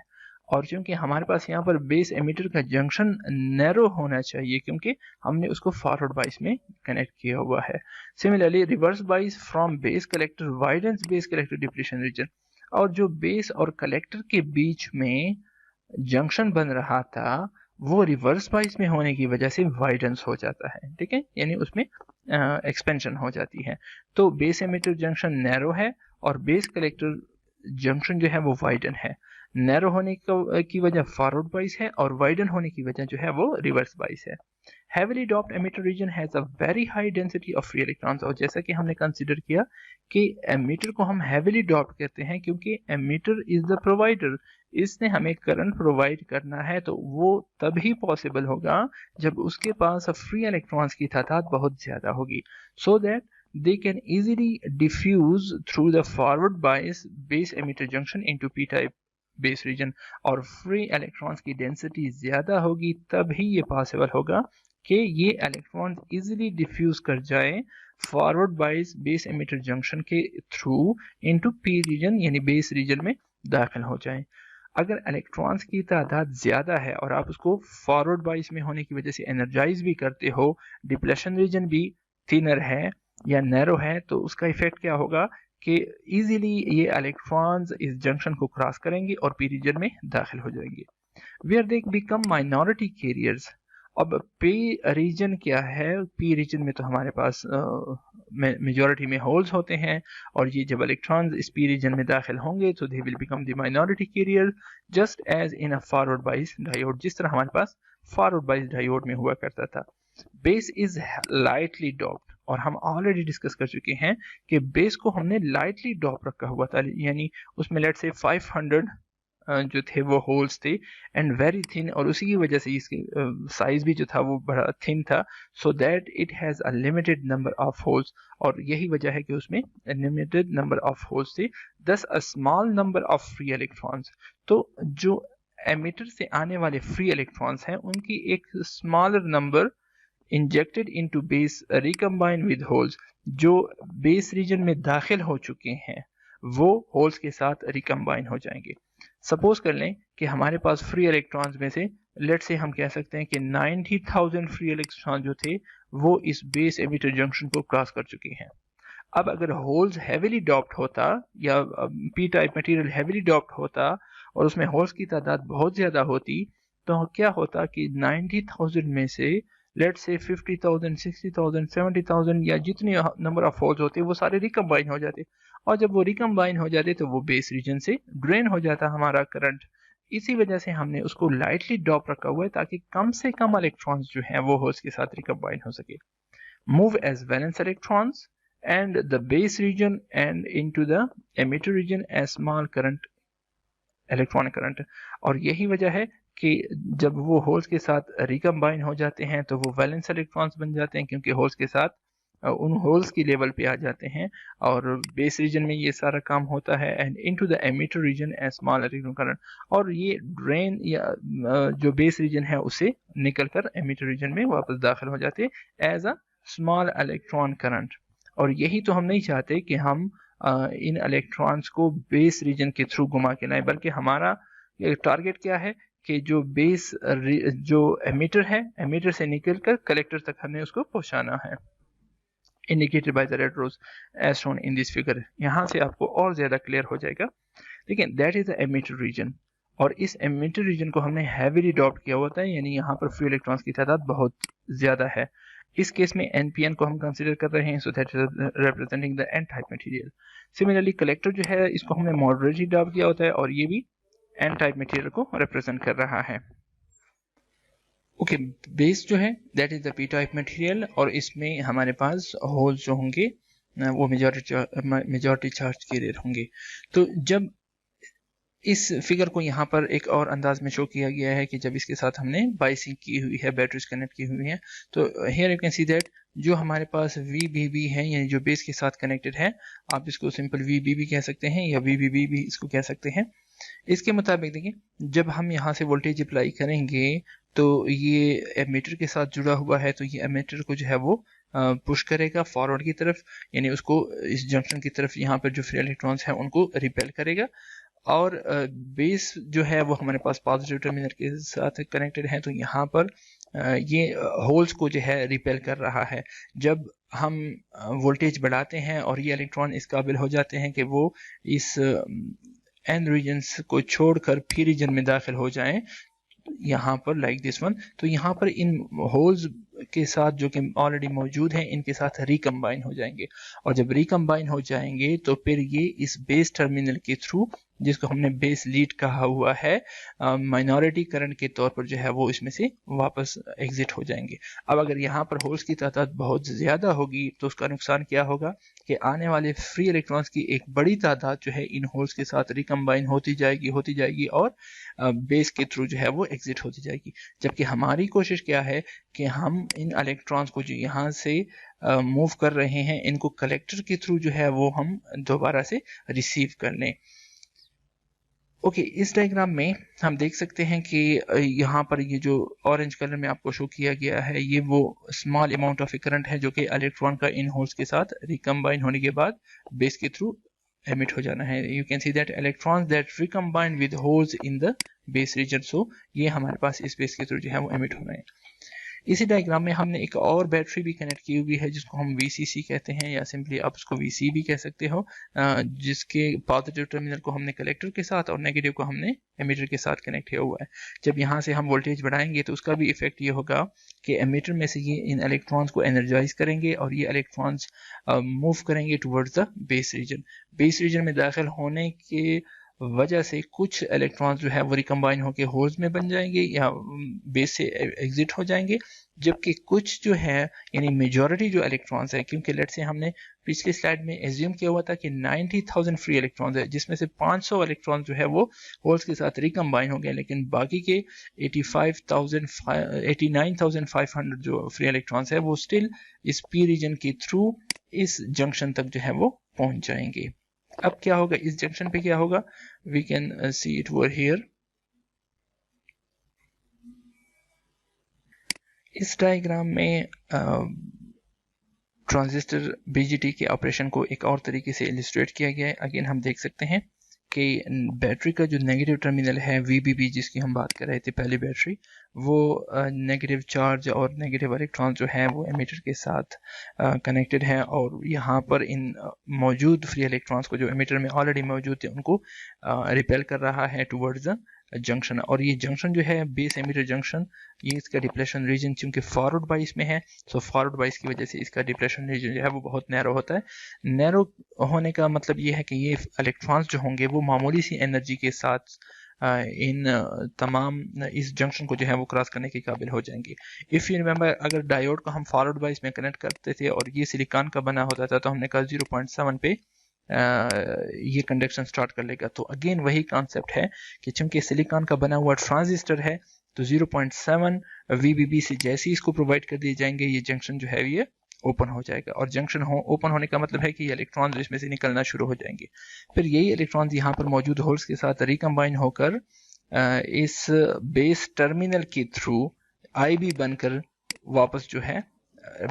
और क्योंकि हमारे पास यहाँ पर बेस एमिटर का जंक्शन नैरो होना चाहिए क्योंकि हमने उसको फॉरवर्ड बाइस में कनेक्ट किया हुआ है। Similarly reverse bias from base collector widens base collector depletion region. और जो बेस और कलेक्टर के बीच में जंक्शन बन रहा था वो रिवर्स बाइस में होने की वजह से वाइडेंस हो जाता है, ठीक है, यानी उसमें एक्सपेंशन हो जाती है। तो बेस एमिटर जंक्शन नैरो है और बेस कलेक्टर जंक्शन जो है वो वाइडन है। नैरो होने की वजह फॉरवर्ड बाइस है और वाइडन होने की वजह जो है वो रिवर्स बाइस है। heavily doped emitter region has a very high density of free electrons। और जैसा कि हमने कंसीडर किया कि एमीटर को हम heavily doped कहते हैं क्योंकि एमीटर इज द प्रोवाइडर, इसने हमें करंट प्रोवाइड करना है, तो वो तभी पॉसिबल होगा जब उसके पास फ्री इलेक्ट्रॉन्स की तादाद बहुत ज्यादा होगी, so that they can easily diffuse through the forward bias base emitter junction into p-type base reason. और फ्री इलेक्ट्रॉन्स की डेंसिटी ज्यादा होगी तभी ये पॉसिबल होगा कि ये इलेक्ट्रॉन इजीली डिफ्यूज कर जाए फॉरवर्ड बाइस बेस एमिटर जंक्शन के थ्रू इनटू पी रीजन यानी बेस रीजन में दाखिल हो जाए। अगर इलेक्ट्रॉन्स की तादाद ज्यादा है और आप उसको फॉरवर्ड बाइस में होने की वजह से एनर्जाइज भी करते हो, डिप्लेशन रीजन भी थिनर है या नैरो है, तो उसका इफेक्ट क्या होगा कि इजीली ये इलेक्ट्रॉन्स इस जंक्शन को क्रॉस करेंगे और पी रीजन में दाखिल हो जाएंगे, where they become minority carriers. अब पी रीजन क्या है, पी रीजन में तो हमारे पास मेजॉरिटी में होल्स होते हैं और ये जब इलेक्ट्रॉन्स इस पी रीजन में दाखिल होंगे तो they will become the minority carrier just as in a forward bias diode, जिस तरह हमारे पास फॉरवर्ड बाइस डायोड में हुआ करता था। बेस इज लाइटली डॉप्ड, और हम ऑलरेडी डिस्कस कर चुके हैं कि बेस को हमने लाइटली डॉप रखा हुआ था, यानी उसमें लेट से 500 जो थे वो होल्स थे एंड वेरी थिन, और उसी की वजह से इसकी साइज भी जो था वो बड़ा थिन था, so that it has a limited number of holes, और यही वजह है कि उसमें लिमिटेड नंबर ऑफ होल्स थे, दस a small number of free electrons. तो जो एमिटर से आने वाले फ्री इलेक्ट्रॉन्स हैं उनकी एक smaller number injected into base recombine with holes, जो बेस रीजन में दाखिल हो चुके हैं वो होल्स के साथ रिकम्बाइन हो जाएंगे। सपोज कर लें कि हमारे पास फ्री इलेक्ट्रॉन्स में से लेट से हम कह सकते हैं कि 90,000 फ्री इलेक्ट्रॉन जो थे वो इस बेस एमिटर जंक्शन को क्रॉस कर चुके हैं। अब अगर होल्स हैवीली डॉप्ड होता या P type material heavily doped होता और उसमें होल्स की तादाद बहुत ज्यादा होती तो क्या होता कि 90,000 में से लेट से 50,000, 60,000, 70,000 या जितने नंबर ऑफ होल्स होते वो सारे रिकम्बाइन हो जाते और जब वो रिकम्बाइन हो जाते तो वो बेस रीजन से ड्रेन हो जाता हमारा करंट। इसी वजह से हमने उसको लाइटली ड्रॉप रखा हुआ है ताकि कम से कम इलेक्ट्रॉन्स जो हैं वो होल्स के साथ रिकम्बाइन हो सके। Move as valence electrons and the base region and into the emitter region as small current electronic current. और यही वजह है कि जब वो होल्स के साथ रिकम्बाइन हो जाते हैं तो वो वैलेंस इलेक्ट्रॉन्स बन जाते हैं क्योंकि होल्स के साथ उन होल्स की लेवल पे आ जाते हैं और बेस रीजन में ये सारा काम होता है and into the emitter region as small electron current और ये ड्रेन या जो बेस रीजन है उसे निकलकर एमिटर रीजन में वापस दाखिल हो जाते हैं as a small electron current. और यही तो हम नहीं चाहते कि हम इन इलेक्ट्रॉन्स को बेस रीजन के थ्रू घुमा के लाएं, बल्कि हमारा टारगेट क्या है कि जो बेस जो एमिटर है एमिटर से निकलकर कलेक्टर तक हमें उसको पहुंचाना है। Indicated by the red rows as shown in this figure. यहाँ से आपको और ज्यादा क्लियर हो जाएगा। लेकिन that is the emitter region और इस एमिटर रीजन को हमने हैवीली डॉप्ड किया होता है यानी यहाँ पर फ्री इलेक्ट्रॉन्स की तादाद बहुत ज्यादा है। इस केस में NPN को हम कंसीडर कर रहे हैं so that is representing the N type material. Similarly collector जो है इसको हमने मॉडरेटली डॉप किया होता है और ये भी N टाइप मटेरियल को रिप्रेजेंट कर रहा है। ओके, बेस जो है that is the P type material और इसमें हमारे पास होल्स जो होंगे वो मेजॉरिटी चार्ज किए होंगे। तो जब इस फिगर को यहाँ पर एक और अंदाज में शो किया गया है कि जब इसके साथ हमने बाइसिंग की हुई है, बैटरीज कनेक्ट की हुई है, तो here you can see that जो हमारे पास VBB है यानी जो बेस के साथ कनेक्टेड है, आप इसको सिंपल VBB कह सकते हैं या VBB भी इसको कह सकते हैं। इसके मुताबिक देखिए जब हम यहाँ से वोल्टेज अप्लाई करेंगे तो ये एमीटर के साथ जुड़ा हुआ है तो ये एमीटर को जो है वो पुश करेगा फॉरवर्ड की तरफ, यानी उसको इस जंक्शन की तरफ यहाँ पर जो फ्री इलेक्ट्रॉन्स हैं उनको रिपेल करेगा। और बेस जो है वो हमारे पास पॉजिटिव टर्मिनल के साथ कनेक्टेड है तो यहाँ पर ये होल्स को जो है रिपेल कर रहा है। जब हम वोल्टेज बढ़ाते हैं और ये इलेक्ट्रॉन इस काबिल हो जाते हैं कि वो इस एन रीजन्स को छोड़कर पी रीजन में दाखिल हो जाएं यहाँ पर लाइक दिस वन, तो यहाँ पर इन होल्स के साथ जो कि ऑलरेडी मौजूद हैं इनके साथ रिकम्बाइन हो जाएंगे और जब रिकम्बाइन हो जाएंगे तो फिर ये इस बेस टर्मिनल के थ्रू जिसको हमने बेस लीड कहा हुआ है माइनॉरिटी करंट के तौर पर जो है वो इसमें से वापस एग्जिट हो जाएंगे। अब अगर यहाँ पर होल्स की तादाद बहुत ज्यादा होगी तो उसका नुकसान क्या होगा कि आने वाले फ्री इलेक्ट्रॉन्स की एक बड़ी तादाद जो है इन होल्स के साथ रिकम्बाइन होती जाएगी और बेस के थ्रू जो है वो एग्जिट होती जाएगी। जबकि हमारी कोशिश क्या है कि हम इन इलेक्ट्रॉन्स को जो यहाँ से मूव कर रहे हैं इनको कलेक्टर के थ्रू जो है वो हम दोबारा से रिसीव कर लें। ओके, इस डायग्राम में हम देख सकते हैं कि यहाँ पर ये जो ऑरेंज कलर में आपको शो किया गया है ये वो स्मॉल अमाउंट ऑफ करंट है जो कि इलेक्ट्रॉन का इन होल्स के साथ रिकम्बाइन होने के बाद बेस के थ्रू emit हो जाना है। You can see that electrons that recombine with holes in the base region, so ये हमारे पास इस बेस के थ्रू जो है वो एमिट हो रहे हैं। इसी डायग्राम में हमने एक और बैटरी भी कनेक्ट की हुई है जिसको हम VCC कहते हैं या सिंपली आप उसको VC भी कह सकते हो, जिसके पॉजिटिव टर्मिनल को हमने कलेक्टर के साथ और नेगेटिव को हमने एमिटर के साथ कनेक्ट किया हुआ है। जब यहाँ से हम वोल्टेज बढ़ाएंगे तो उसका भी इफेक्ट ये होगा कि एमिटर में से ये इन इलेक्ट्रॉन्स को एनर्जाइज करेंगे और ये इलेक्ट्रॉन्स मूव करेंगे towards the base reason. Base reason में दाखिल होने के वजह से कुछ इलेक्ट्रॉन्स जो है वो रिकम्बाइन होकर होल्स में बन जाएंगे या बेस से एग्जिट हो जाएंगे, जबकि कुछ जो है यानी मेजॉरिटी जो इलेक्ट्रॉन्स है, क्योंकि लेट से हमने पिछली स्लाइड में एज्यूम किया हुआ था कि 90,000 फ्री इलेक्ट्रॉन्स है जिसमें से 500 इलेक्ट्रॉन्स जो है वो होल्स के साथ रिकम्बाइन हो गए, लेकिन बाकी के 89,500 जो फ्री इलेक्ट्रॉन्स है वो स्टिल इस पी रीजन के थ्रू इस जंक्शन तक जो है वो पहुंच जाएंगे। अब क्या होगा इस जंक्शन पे, क्या होगा, we can see it over here. इस डायग्राम में ट्रांजिस्टर BJT के ऑपरेशन को एक और तरीके से इलिस्ट्रेट किया गया है। अगेन हम देख सकते हैं कि बैटरी का जो नेगेटिव टर्मिनल है VBB जिसकी हम बात कर रहे थे पहली बैटरी, वो नेगेटिव चार्ज और नेगेटिव इलेक्ट्रॉन जो है वो एमिटर के साथ कनेक्टेड है, और यहाँ पर इन मौजूद फ्री इलेक्ट्रॉन्स को जो एमिटर में ऑलरेडी मौजूद थे उनको रिपेल कर रहा है टुवर्ड्स द जंक्शन। और ये जंक्शन जो है बेस एमिटर जंक्शन, ये इसका डिप्लेशन रीजन चूंकि फॉरवर्ड बाइस में है, सो फॉरवर्ड बाइस की वजह से इसका डिप्लेशन रीजन जो है वो बहुत नैरो होता है। नैरो होने का मतलब ये है कि ये इलेक्ट्रॉन्स जो होंगे वो मामूली सी एनर्जी के साथ इन तमाम इस जंक्शन को जो है वो क्रॉस करने के काबिल हो जाएंगे। इफ़ यू रिमेंबर, अगर डायोड को हम फॉरवर्ड बाइस में कनेक्ट करते थे और ये सिलिकॉन का बना होता था तो हमने कहा 0.7 पे ये कंडक्शन स्टार्ट कर लेगा। तो अगेन वही कॉन्सेप्ट है कि चूंकि सिलिकॉन का बना हुआ ट्रांजिस्टर है तो 0.7 VBB से जैसे ही इसको प्रोवाइड कर दिए जाएंगे ये जंक्शन जो है ये ओपन हो जाएगा। और जंक्शन ओपन होने का मतलब है कि ये इलेक्ट्रॉन्स इसमें से निकलना शुरू हो जाएंगे। फिर यही इलेक्ट्रॉन्स यहाँ पर मौजूद होल्स के साथ रिकम्बाइन होकर इस बेस टर्मिनल के थ्रू IB बनकर वापस जो है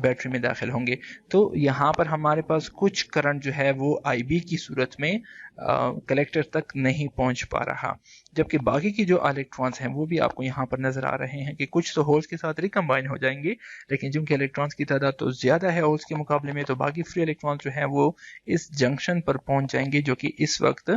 बैटरी में दाखिल होंगे। तो यहाँ पर हमारे पास कुछ करंट जो है वो IB की सूरत में कलेक्टर तक नहीं पहुंच पा रहा, जबकि बाकी की जो इलेक्ट्रॉन्स हैं वो भी आपको यहाँ पर नजर आ रहे हैं कि कुछ तो होल्स के साथ रिकम्बाइन हो जाएंगे, लेकिन चूंकि इलेक्ट्रॉन्स की तादाद तो ज्यादा है होल्स के मुकाबले में, तो बाकी फ्री इलेक्ट्रॉन्स जो है वो इस जंक्शन पर पहुंच जाएंगे, जो कि इस वक्त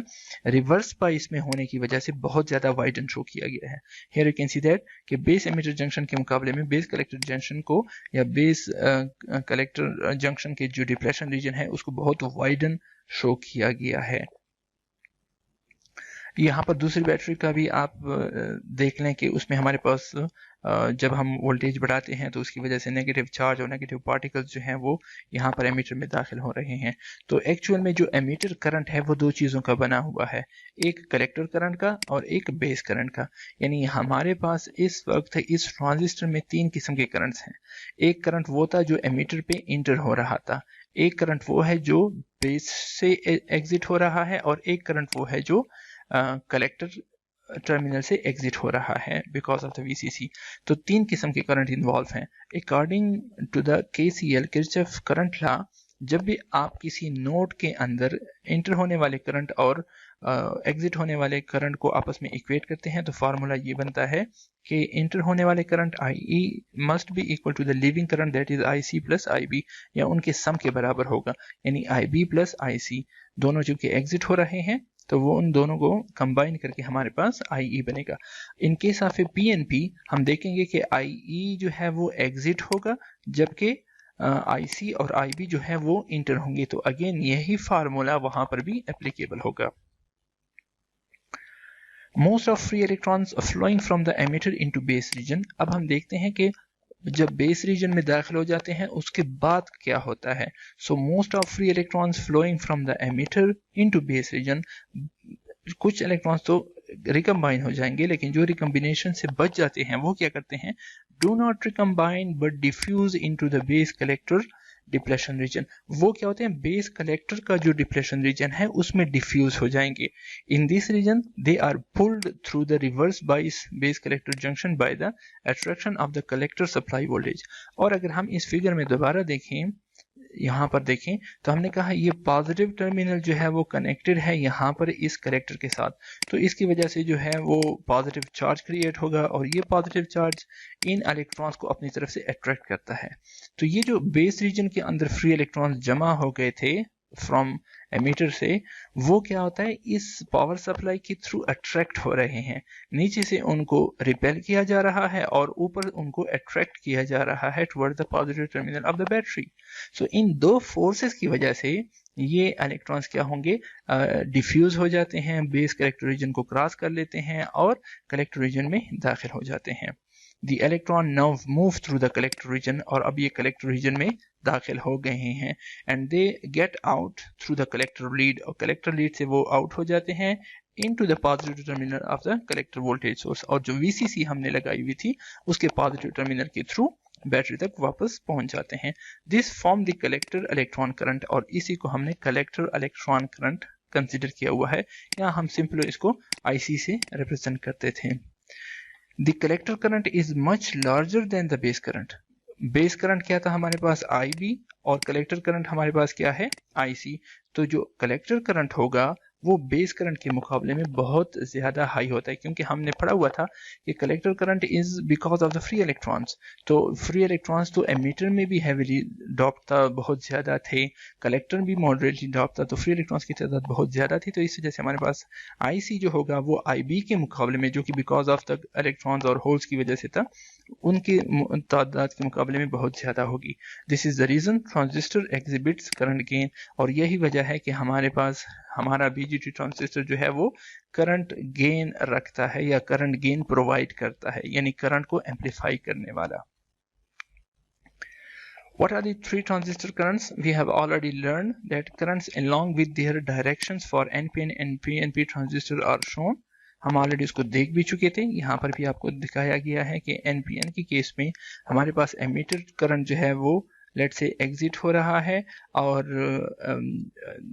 रिवर्स बाइस में होने की वजह से बहुत ज्यादा वाइडन शो किया गया है। Here you can see that कि बेस एमिटर जंक्शन के मुकाबले में बेस कलेक्टर जंक्शन को या बेस कलेक्टर जंक्शन के जो डिप्रेशन रीजन है उसको बहुत वाइडन शो किया गया है। यहाँ पर दूसरी बैटरी का भी आप देख लें कि उसमें हमारे पास जब हम वोल्टेज बढ़ाते हैं तो उसकी वजह से नेगेटिव चार्ज और नेगेटिव पार्टिकल्स जो हैं वो यहाँ पर एमीटर में दाखिल हो रहे हैं। तो एक्चुअल में जो एमीटर करंट है वो दो चीज़ों का बना हुआ है, एक कलेक्टर करंट का और एक बेस करंट का। यानी हमारे पास इस वक्त इस ट्रांजिस्टर में तीन किस्म के करंट्स हैं। एक करंट वो था जो एमीटर पे इंटर हो रहा था, एक करंट वो है जो बेस से एग्जिट हो रहा है, और एक करंट वो है जो कलेक्टर टर्मिनल से एग्जिट हो रहा है बिकॉज ऑफ द VCC। तो तीन किस्म के करंट इन्वॉल्व हैं। According to the KCL Kirchhoff current law, जब भी आप किसी नोड के अंदर इंटर होने वाले करंट और एग्जिट होने वाले करंट को आपस में इक्वेट करते हैं तो फार्मूला ये बनता है कि इंटर होने वाले current IE must be equal to the leaving current that is IC plus IB, या उनके सम के बराबर होगा। यानी IB प्लस IC दोनों चूंकि एग्जिट हो रहे हैं तो वो उन दोनों को कंबाइन करके हमारे पास IE बनेगा। इन केस ऑफ PNP हम देखेंगे कि IE जो है वो एग्जिट होगा, जबकि IC और IB जो है वो इंटर होंगे। तो अगेन यही फार्मूला वहां पर भी एप्लीकेबल होगा। Most of free electrons are flowing from the emitter into base region। अब हम देखते हैं कि जब बेस रीजन में दाखिल हो जाते हैं उसके बाद क्या होता है। So most of free electrons flowing from the emitter into base region, कुछ इलेक्ट्रॉन्स तो रिकम्बाइन हो जाएंगे, लेकिन जो रिकम्बिनेशन से बच जाते हैं वो क्या करते हैं, do not recombine but diffuse into the base collector depletion region. वो क्या होते हैं, बेस कलेक्टर का जो डिप्लेशन रीजन है उसमें डिफ्यूज हो जाएंगे। In this region they are pulled through the reverse bias base collector junction by the attraction of the collector supply voltage. और अगर हम इस फिगर में दोबारा देखें, यहाँ पर देखें तो हमने कहा ये पॉजिटिव टर्मिनल जो है वो कनेक्टेड है यहाँ पर इस कलेक्टर के साथ, तो इसकी वजह से जो है वो पॉजिटिव चार्ज क्रिएट होगा और ये पॉजिटिव चार्ज इन इलेक्ट्रॉन्स को अपनी तरफ से अट्रैक्ट करता है। तो ये जो बेस रीजन के अंदर फ्री इलेक्ट्रॉन्स जमा हो गए थे फ्रॉम एमीटर से, वो क्या होता है इस पावर सप्लाई के थ्रू अट्रैक्ट हो रहे हैं, नीचे से उनको रिपेल किया जा रहा है और ऊपर उनको अट्रैक्ट किया जा रहा है toward the positive terminal of the battery. So इन दो फोर्सेस की वजह से ये इलेक्ट्रॉन्स क्या होंगे, डिफ्यूज हो जाते हैं, बेस कलेक्टर रीजन को क्रॉस कर लेते हैं और कलेक्टर रीजन में दाखिल हो जाते हैं। The electron now move through the collector region, और अब ये collector region में दाखिल हो गए हैं, and they get out through the collector lead, और collector lead से वो out हो जाते हैं into the positive terminal of the collector voltage source, और जो VCC हमने लगाई हुई थी उसके positive terminal के थ्रू बैटरी तक वापस पहुंच जाते हैं। This form the collector electron current, और इसी को हमने collector electron current कंसिडर किया हुआ है, या हम सिंपली इसको IC से रिप्रेजेंट करते थे। The collector current is much larger than the base current। Base current क्या था हमारे पास IB, और कलेक्टर करंट हमारे पास क्या है IC। तो जो कलेक्टर करंट होगा वो बेस करंट के मुकाबले में बहुत ज़्यादा हाई होता है, क्योंकि हमने पढ़ा हुआ था कि collector current is because of the free electrons. तो फ्री इलेक्ट्रॉन्स तो एमीटर में भी हैवीली ड्रॉप था, बहुत ज़्यादा थे, कलेक्टर भी मॉडरेटली ड्रॉप था, तो फ्री इलेक्ट्रॉन्स की तादाद बहुत ज़्यादा थी। तो इस वजह से हमारे पास IC जो होगा वो IB के मुकाबले में, जो कि बिकॉज ऑफ द इलेक्ट्रॉन्स और होल्स की वजह से था, उनकी तादाद के मुकाबले में बहुत ज़्यादा होगी। This is the reason transistor exhibits current gain, और यही वजह है कि हमारे पास हमारा BJT ट्रांजिस्टर जो है वो करंट गेन रखता है या करंट गेन प्रोवाइड करता है, यानी करंट को एम्पलीफाई करने वाला। What are the three transistor currents? We have already learned that currents along with their directions for NPN and PNP transistor are shown. हम ऑलरेडी उसको देख भी चुके थे, यहाँ पर भी आपको दिखाया गया है कि NPN के केस में हमारे पास एमीटर करंट जो है वो लेट से एग्जिट हो रहा है, और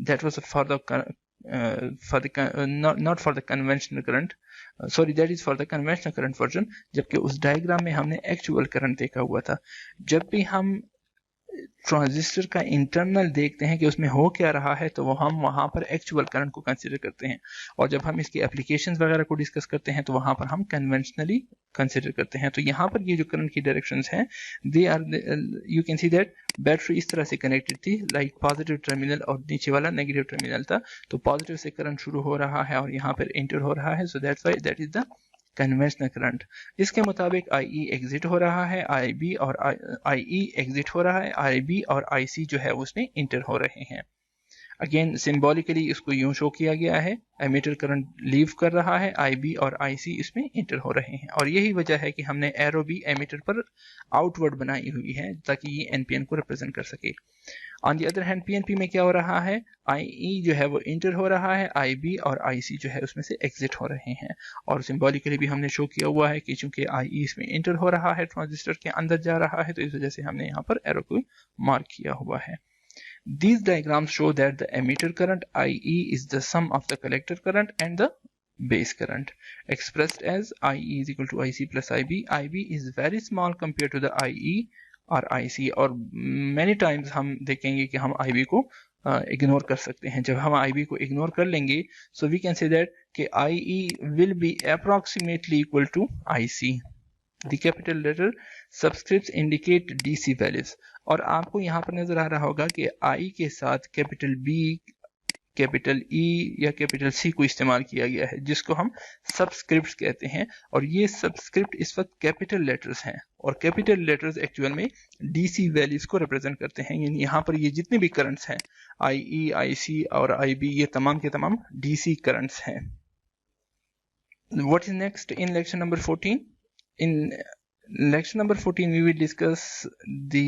that was for the not for the conventional current, sorry, that is for the conventional current version, जबकि उस डायग्राम में हमने एक्चुअल करंट देखा हुआ था। जब भी हम ट्रांजिस्टर का इंटरनल देखते हैं कि उसमें हो क्या रहा है, तो वो हम वहां पर एक्चुअल करंट को कंसीडर करते हैं, और जब हम इसकी एप्लीकेशंस वगैरह को डिस्कस करते हैं तो वहां पर हम कन्वेंशनली कंसीडर करते हैं। तो यहाँ पर ये जो करंट की डायरेक्शंस हैं, they are, you can see that battery इस तरह से कनेक्टेड थी, लाइक पॉजिटिव टर्मिनल और नीचे वाला नेगेटिव टर्मिनल था, तो पॉजिटिव से करंट शुरू हो रहा है और यहाँ पर एंटर हो रहा है, सो that's why that is the conventional current. इसके मुताबिक IE एग्जिट हो रहा है, IB और IE एग्जिट हो रहा है, IB और IC जो है उसमें इंटर हो रहे हैं। अगेन सिंबॉलिकली इसको यूं शो किया गया है, एमीटर करंट लीव कर रहा है, IB और IC इसमें इंटर हो रहे हैं, और यही वजह है कि हमने एरो भी एमीटर पर आउटवर्ड बनाई हुई है ताकि ये NPN को रिप्रेजेंट कर सके। On the other hand PNP में क्या हो रहा है, IE जो है वो इंटर हो रहा है, IB और IC जो है उसमें से एग्जिट हो रहे हैं, और सिंबॉलिकली भी हमने शो किया हुआ है कि चूंकि IE इसमें इंटर हो रहा है, ट्रांजिस्टर के अंदर जा रहा है, तो इस वजह से हमने यहाँ पर एरो को मार्क किया हुआ है। These diagrams show that the emitter current IE is the sum of the collector current and the base current, expressed as IE is equal to IC plus IB. IB is very small compared to the IE और IC, और many times हम देखेंगे कि हम IB को इग्नोर कर सकते हैं। जब हम IB को इग्नोर कर लेंगे, so we can say that कि IE will be approximately equal to IC. The capital letter subscripts indicate DC values, और आपको यहाँ पर नजर आ रहा होगा कि I के साथ कैपिटल B, कैपिटल E या कैपिटल C को इस्तेमाल किया गया है, जिसको हम सबस्क्रिप्ट कहते हैं, और ये सबस्क्रिप्ट इस वक्त कैपिटल लेटर्स हैं, और कैपिटल लेटर्स एक्चुअल में DC वैल्यूज को रिप्रेजेंट करते हैं। यानी यहाँ पर ये जितने भी करंट्स हैं, IE, IC और IB, ये तमाम के तमाम DC करंट्स हैं। What is next in lecture number 14? In lecture number 14 we will discuss the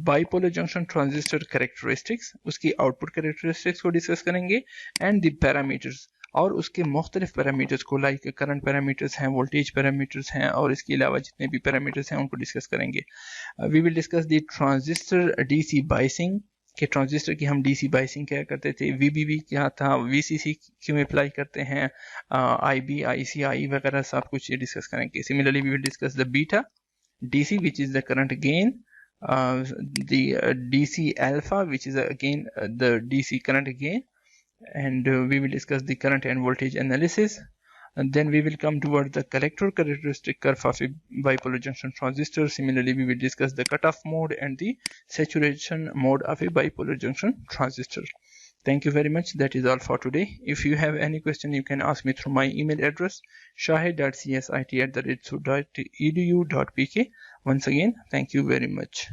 bipolar junction transistor characteristics, उसकी output characteristics को discuss करेंगे, and the parameters, और उसके मुख्तलिफ पैरामीटर्स को, लाइक करंट पैरामीटर्स हैं, वोल्टेज पैरामीटर्स हैं, और इसके अलावा जितने भी पैरामीटर्स हैं उनको डिस्कस करेंगे। We will discuss the transistor DC biasing, कि ट्रांजिस्टर की हम DC बाइसिंग क्या करते थे, VBB क्या था, VCC क्यों अप्लाई करते हैं, IB, IC, IE वगैरह सब कुछ ये डिस्कस करेंगे। Similarly we will discuss the beta DC which is the current gain, the DC alpha which is again the DC current gain, and we will discuss the current and voltage analysis, and then we will come toward the collector characteristic curve of a bipolar junction transistor. Similarly we will discuss the cutoff mode and the saturation mode of a bipolar junction transistor. Thank you very much. That is all for today. If you have any question, you can ask me through my email address shahid.csit@edu.pk. Once again, thank you very much.